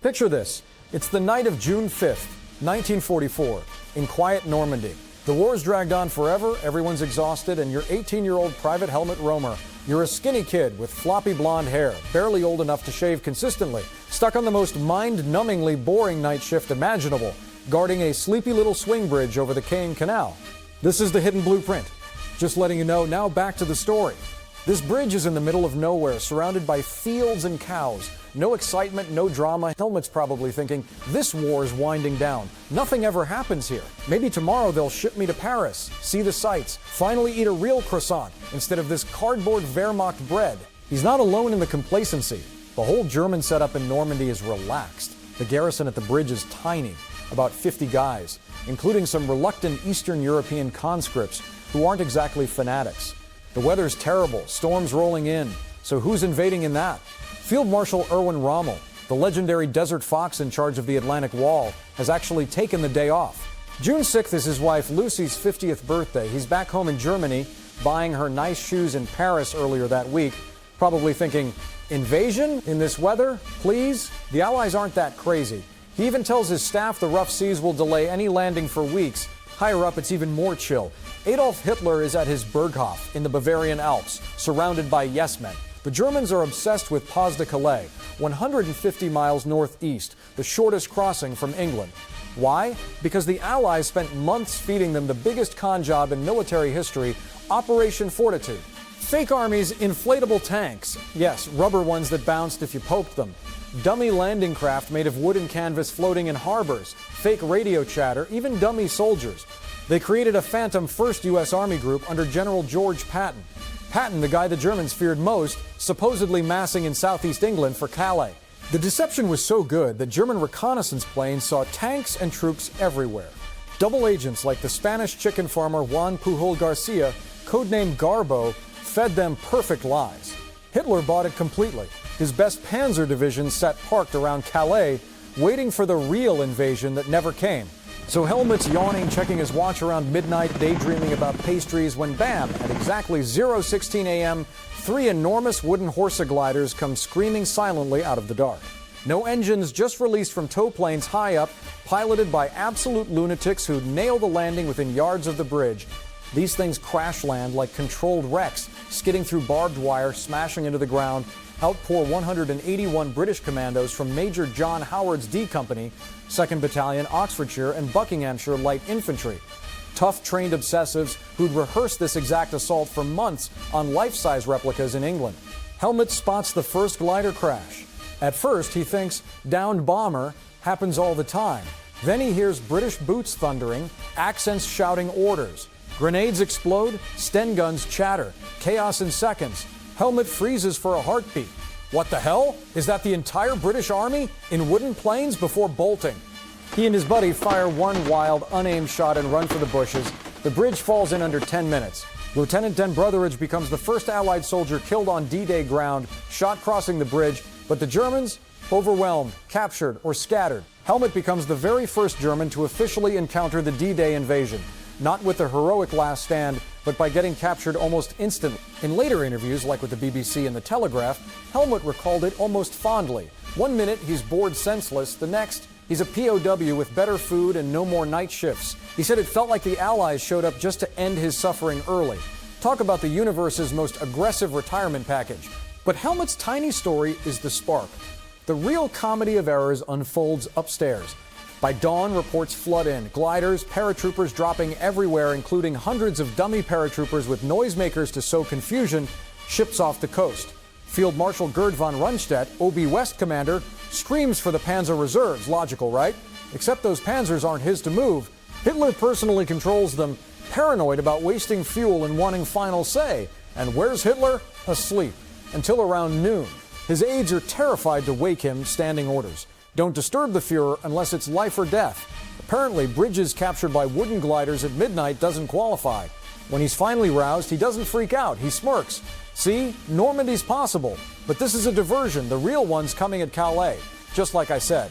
Picture this. It's the night of June 5th, 1944, in quiet Normandy. The war's dragged on forever, everyone's exhausted, and you're 18-year-old Private Helmut Romer. You're a skinny kid with floppy blonde hair, barely old enough to shave consistently, stuck on the most mind-numbingly boring night shift imaginable, guarding a sleepy little swing bridge over the Caen Canal. This is the hidden blueprint. Just letting you know, now back to the story. This bridge is in the middle of nowhere, surrounded by fields and cows. No excitement, no drama. Helmut's probably thinking, this war is winding down. Nothing ever happens here. Maybe tomorrow they'll ship me to Paris, see the sights, finally eat a real croissant instead of this cardboard Wehrmacht bread. He's not alone in the complacency. The whole German setup in Normandy is relaxed. The garrison at the bridge is tiny, about 50 guys, including some reluctant Eastern European conscripts who aren't exactly fanatics. The weather's terrible, storms rolling in, so who's invading in that? Field Marshal Erwin Rommel, the legendary Desert Fox in charge of the Atlantic Wall, has actually taken the day off. June 6th is his wife Lucy's 50th birthday. He's back home in Germany, buying her nice shoes in Paris earlier that week, probably thinking, invasion in this weather, please? The Allies aren't that crazy. He even tells his staff the rough seas will delay any landing for weeks. Higher up, it's even more chill. Adolf Hitler is at his Berghof in the Bavarian Alps, surrounded by yes-men. The Germans are obsessed with Pas de Calais, 150 miles northeast, the shortest crossing from England. Why? Because the Allies spent months feeding them the biggest con job in military history, Operation Fortitude. Fake armies, inflatable tanks. Yes, rubber ones that bounced if you poked them. Dummy landing craft made of wood and canvas floating in harbors. Fake radio chatter, even dummy soldiers. They created a phantom 1st U.S. Army group under General George Patton. Patton, the guy the Germans feared most, supposedly massing in southeast England for Calais. The deception was so good that German reconnaissance planes saw tanks and troops everywhere. Double agents like the Spanish chicken farmer Juan Pujol Garcia, codenamed Garbo, fed them perfect lies. Hitler bought it completely. His best Panzer division sat parked around Calais, waiting for the real invasion that never came. So Helmut's yawning, checking his watch around midnight, daydreaming about pastries, when bam, at exactly 0:16 a.m., 3 enormous wooden Horsa gliders come screaming silently out of the dark. No engines, just released from tow planes high up, piloted by absolute lunatics who nail the landing within yards of the bridge. These things crash land like controlled wrecks, skidding through barbed wire, smashing into the ground. Outpour 181 British commandos from Major John Howard's D Company, 2nd Battalion, Oxfordshire, and Buckinghamshire Light Infantry. Tough, trained obsessives who'd rehearsed this exact assault for months on life-size replicas in England. Helmut spots the first glider crash. At first, he thinks downed bomber happens all the time. Then he hears British boots thundering, accents shouting orders. Grenades explode, Sten guns chatter. Chaos in seconds. Helmut freezes for a heartbeat. What the hell? Is that the entire British Army in wooden planes before bolting? He and his buddy fire one wild, unaimed shot and run for the bushes. The bridge falls in under 10 minutes. Lieutenant Den Brotheridge becomes the first Allied soldier killed on D-Day ground, shot crossing the bridge, but the Germans, overwhelmed, captured, or scattered. Helmut becomes the very first German to officially encounter the D-Day invasion. Not with the heroic last stand, but by getting captured almost instantly. In later interviews, like with the BBC and the Telegraph, Helmut recalled it almost fondly. One minute, he's bored senseless. The next, he's a POW with better food and no more night shifts. He said it felt like the Allies showed up just to end his suffering early. Talk about the universe's most aggressive retirement package. But Helmut's tiny story is the spark. The real comedy of errors unfolds upstairs. By dawn, reports flood in. Gliders, paratroopers dropping everywhere, including hundreds of dummy paratroopers with noisemakers to sow confusion, ships off the coast. Field Marshal Gerd von Rundstedt, OB West commander, screams for the Panzer Reserves. Logical, right? Except those Panzers aren't his to move. Hitler personally controls them, paranoid about wasting fuel and wanting final say. And where's Hitler? Asleep. Until around noon. His aides are terrified to wake him, standing orders. Don't disturb the Fuhrer unless it's life or death. Apparently, bridges captured by wooden gliders at midnight doesn't qualify. When he's finally roused, he doesn't freak out. He smirks. See, Normandy's possible. But this is a diversion. The real one's coming at Calais. Just like I said.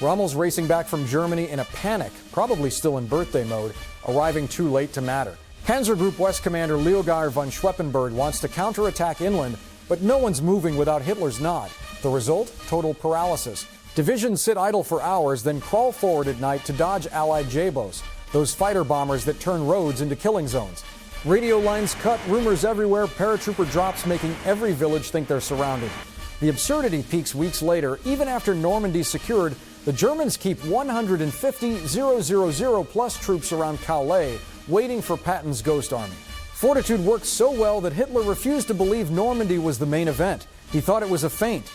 Rommel's racing back from Germany in a panic, probably still in birthday mode, arriving too late to matter. Panzer Group West Commander Leogar von Schweppenberg wants to counterattack inland, but no one's moving without Hitler's nod. The result? Total paralysis. Divisions sit idle for hours, then crawl forward at night to dodge Allied J-boats, those fighter bombers that turn roads into killing zones. Radio lines cut, rumors everywhere, paratrooper drops making every village think they're surrounded. The absurdity peaks weeks later. Even after Normandy's secured, the Germans keep 150,000 plus troops around Calais, waiting for Patton's ghost army. Fortitude worked so well that Hitler refused to believe Normandy was the main event. He thought it was a feint.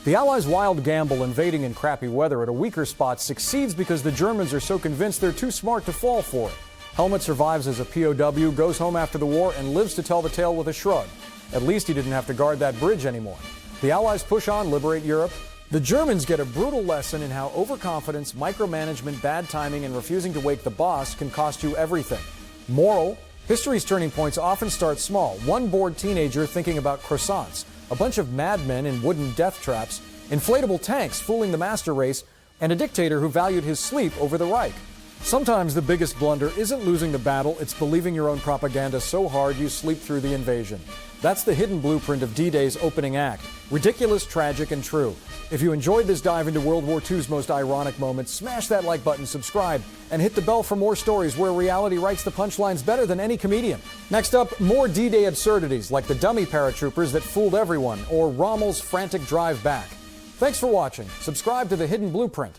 The Allies' wild gamble invading in crappy weather at a weaker spot succeeds because the Germans are so convinced they're too smart to fall for it. Helmut survives as a POW, goes home after the war, and lives to tell the tale with a shrug. At least he didn't have to guard that bridge anymore. The Allies push on, liberate Europe. The Germans get a brutal lesson in how overconfidence, micromanagement, bad timing, and refusing to wake the boss can cost you everything. Moral: history's turning points often start small. One bored teenager thinking about croissants, a bunch of madmen in wooden death traps, inflatable tanks fooling the master race, and a dictator who valued his sleep over the Reich. Sometimes the biggest blunder isn't losing the battle, it's believing your own propaganda so hard you sleep through the invasion. That's the hidden blueprint of D-Day's opening act. Ridiculous, tragic, and true. If you enjoyed this dive into World War II's most ironic moments, smash that like button, subscribe, and hit the bell for more stories where reality writes the punchlines better than any comedian. Next up, more D-Day absurdities like the dummy paratroopers that fooled everyone, or Rommel's frantic drive back. Thanks for watching. Subscribe to The Hidden Blueprint.